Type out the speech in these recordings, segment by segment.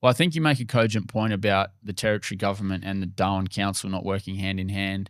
Well, I think you make a cogent point about the territory government and the Darwin Council not working hand in hand.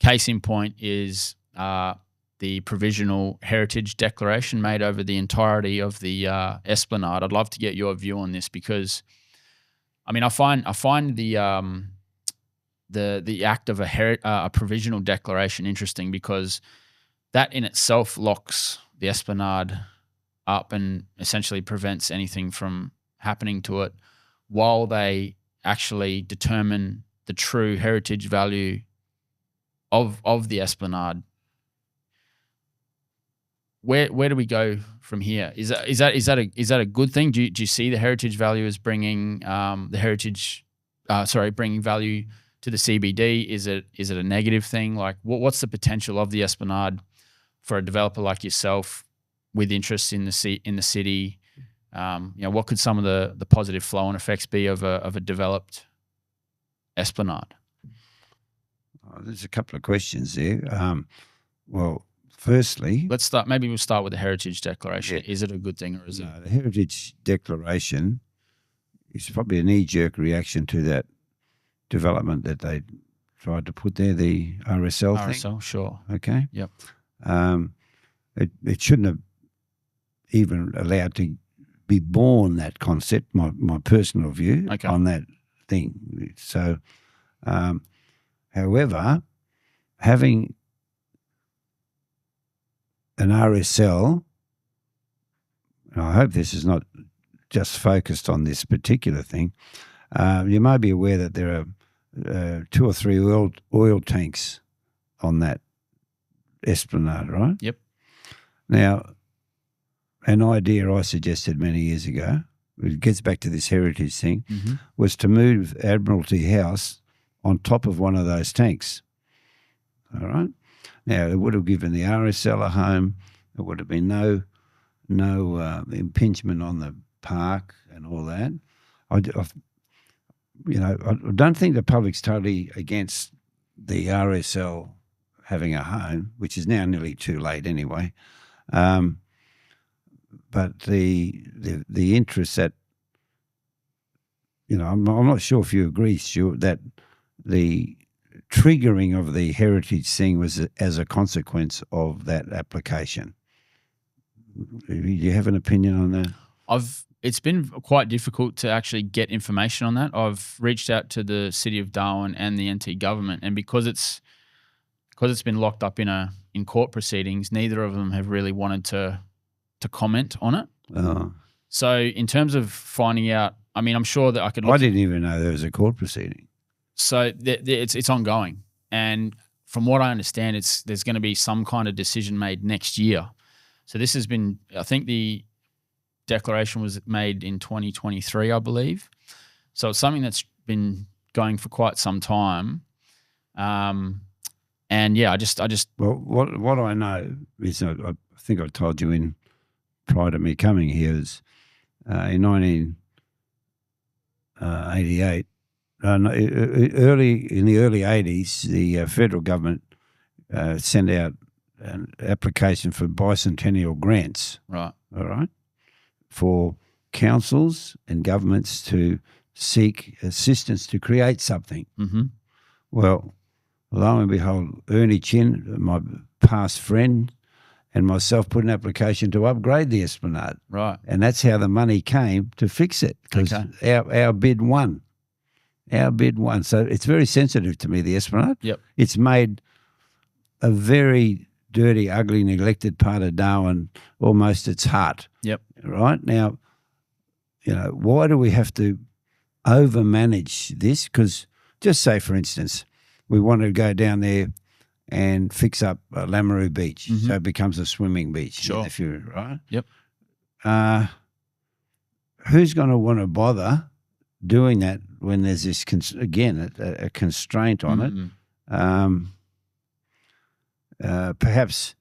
Case in point is the Provisional Heritage Declaration made over the entirety of the Esplanade. I'd love to get your view on this because, I mean, I find the act of a provisional declaration interesting because that in itself locks the Esplanade up and essentially prevents anything from happening to it while they actually determine the true heritage value of the Esplanade. Where do we go from here? Is that a good thing? Do you see the heritage value as bringing bringing value to the CBD? Is it a negative thing? Like what's the potential of the Esplanade for a developer like yourself with interests in the city? What could some of the positive flow-on effects be of a developed Esplanade? There's a couple of questions there. Well, firstly, we'll start with the Heritage Declaration. Yeah. Is it a good thing or is it? The Heritage Declaration is probably a knee-jerk reaction to that development that they tried to put there, the RSL thing. RSL, sure. Okay. Yep. It shouldn't have even allowed to be born, that concept, my personal view on that thing. So, however, having an RSL, and I hope this is not just focused on this particular thing, you may be aware that there are 2 or 3 oil tanks on that Esplanade, right? Yep. Now, an idea I suggested many years ago, it gets back to this heritage thing, was to move Admiralty House on top of one of those tanks. All right? Now, it would have given the RSL a home. There would have been no impingement on the park and all that. I don't think the public's totally against the RSL having a home, which is now nearly too late anyway. But the interest that, I'm not sure if you agree, Stuart, that the triggering of the heritage thing was as a consequence of that application. Do you have an opinion on that? It's been quite difficult to actually get information on that. I've reached out to the City of Darwin and the NT government, and because it's been locked up in court proceedings, neither of them have really wanted to comment on it. Oh. So in terms of finding out, I mean, I'm sure that I could. I didn't even know there was a court proceeding. So it's ongoing, and from what I understand, there's going to be some kind of decision made next year. So this has been, I think the declaration was made in 2023, I believe. So it's something that's been going for quite some time. And yeah, I just. Well, what I know is, I think I told you prior to me coming here, is in 1988. In the early 80s, the federal government sent out an application for bicentennial grants. Right. All right. For councils and governments to seek assistance to create something. Mm-hmm. Well, lo and behold, Ernie Chin, my past friend, and myself put an application to upgrade the Esplanade. Right. And that's how the money came to fix it, because our bid won. Our bid won. So it's very sensitive to me, the Esplanade. Yep. It's made a very dirty, ugly, neglected part of Darwin almost its heart. Yep. Right? Now, why do we have to overmanage this? Because just say, for instance, we want to go down there and fix up Lameroo Beach so it becomes a swimming beach. Sure. If you're right. Yep. Who's going to want to bother doing that when there's this, a constraint on it? Perhaps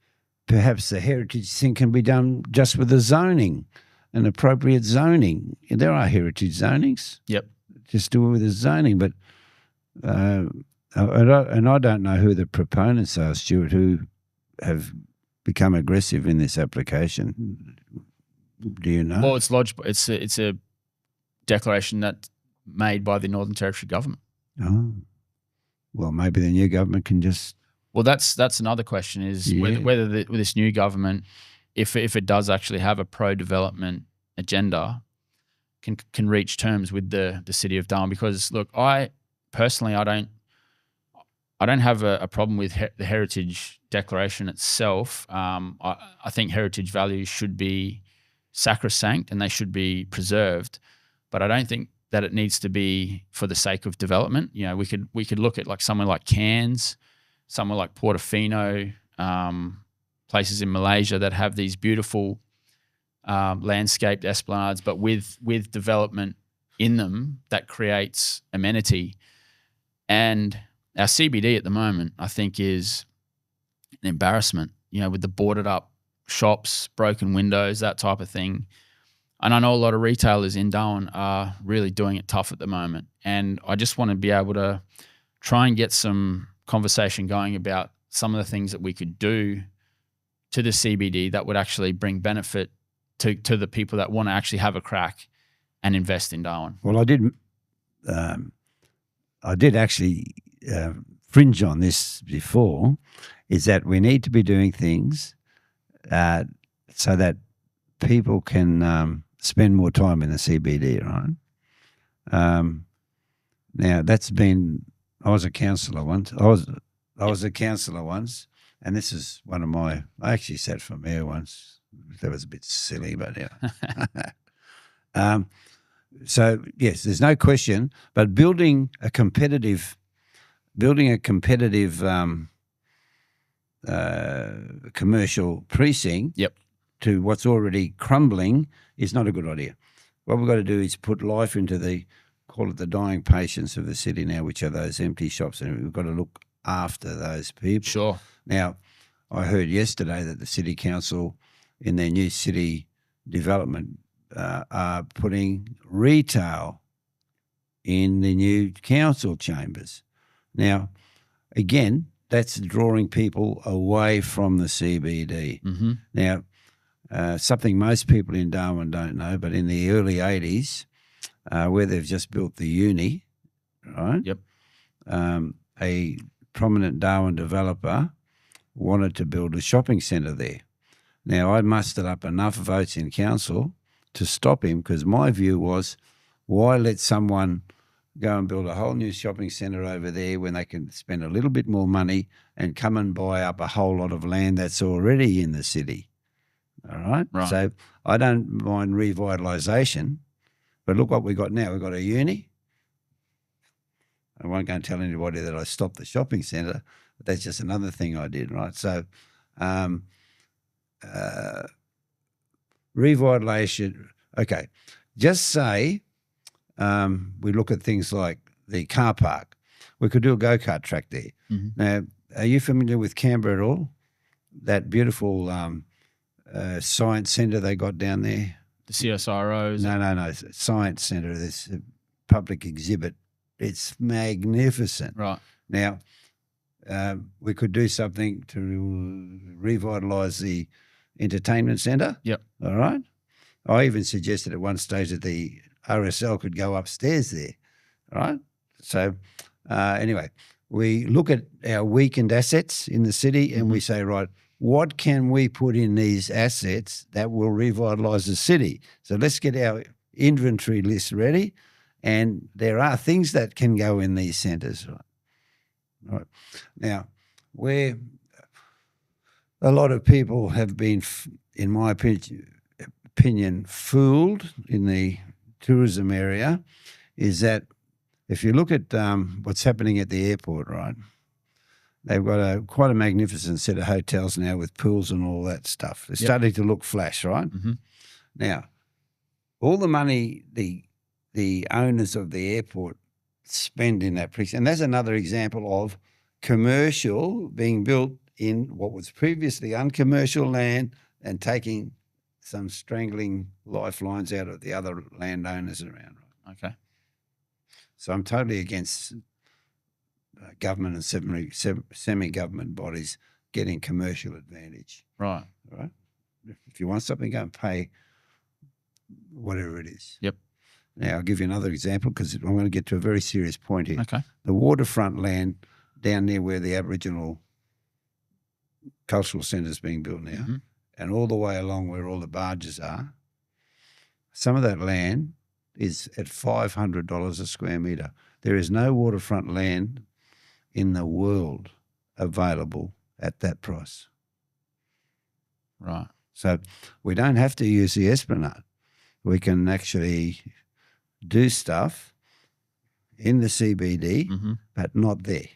the heritage thing can be done just with the zoning, an appropriate zoning. There are heritage zonings. Yep. Just do it with the zoning. But and I don't know who the proponents are, Stuart, who have become aggressive in this application. Do you know? Well, it's lodged. It's a declaration that's made by the Northern Territory government. Oh, well, maybe the new government can just. Well, that's another question is whether this new government, if it does actually have a pro-development agenda, can reach terms with the city of Darwin. Because look, I personally don't have a problem with the Heritage Declaration itself. I think heritage values should be sacrosanct and they should be preserved, but I don't think that it needs to be for the sake of development. You know, we could look at like somewhere like Cairns, somewhere like Portofino, places in Malaysia that have these beautiful landscaped esplanades, but with development in them that creates amenity. And our CBD at the moment, I think, is an embarrassment, you know, with the boarded up shops, broken windows, that type of thing. And I know a lot of retailers in Darwin are really doing it tough at the moment. And I just want to be able to try and get some conversation going about some of the things that we could do to the CBD that would actually bring benefit to the people that want to actually have a crack and invest in Darwin. Well, I did actually fringe on this before, is that we need to be doing things so that people can spend more time in the CBD, right? Now, I was a councillor once. I was a councillor once, and this is one of my – I actually sat for mayor once. That was a bit silly, but yeah. So, yes, there's no question, but building a competitive commercial precinct to what's already crumbling is not a good idea. What we've got to do is put life into call it the dying patients of the city now, which are those empty shops, and we've got to look after those people. Sure. Now, I heard yesterday that the City Council in their new city development are putting retail in the new council chambers. Now, again, that's drawing people away from the CBD. Mm-hmm. Now, something most people in Darwin don't know, but in the early 80s, where they've just built the uni, right? Yep. A prominent Darwin developer wanted to build a shopping centre there. Now, I mustered up enough votes in council to stop him because my view was, why let someone go and build a whole new shopping centre over there when they can spend a little bit more money and come and buy up a whole lot of land that's already in the city? All right? So I don't mind revitalisation, but look what we got now. We've got a uni. I won't go and tell anybody that I stopped the shopping centre, but that's just another thing I did, right? So revitalisation, okay. Just say we look at things like the car park. We could do a go-kart track there. Mm-hmm. Now, are you familiar with Canberra at all? That beautiful science centre they got down there? The CSIROs? No. Science centre, this public exhibit. It's magnificent. Right. Now, we could do something to revitalise the entertainment centre. Yep. All right. I even suggested at one stage that the RSL could go upstairs there. All right. So anyway, we look at our weakened assets in the city and we say, right, what can we put in these assets that will revitalise the city? So let's get our inventory list ready, and there are things that can go in these centres. Right. Now, where a lot of people have been, in my opinion, fooled in the tourism area is that if you look at what's happening at the airport, right, they've got quite a magnificent set of hotels now with pools and all that stuff. They're starting to look flash, right? Mm-hmm. Now, all the money the owners of the airport spend in that precinct, and that's another example of commercial being built in what was previously uncommercial land and taking some strangling lifelines out of the other landowners around. Okay. So I'm totally against government and semi-government bodies getting commercial advantage. Right. Right. If you want something, go and pay whatever it is. Yep. Now, I'll give you another example because I'm going to get to a very serious point here. Okay. The waterfront land down near where the Aboriginal cultural centre is being built now, and all the way along where all the barges are, some of that land is at $500 a square metre. There is no waterfront land in the world available at that price. Right. So we don't have to use the Esplanade. We can actually do stuff in the CBD, but not there.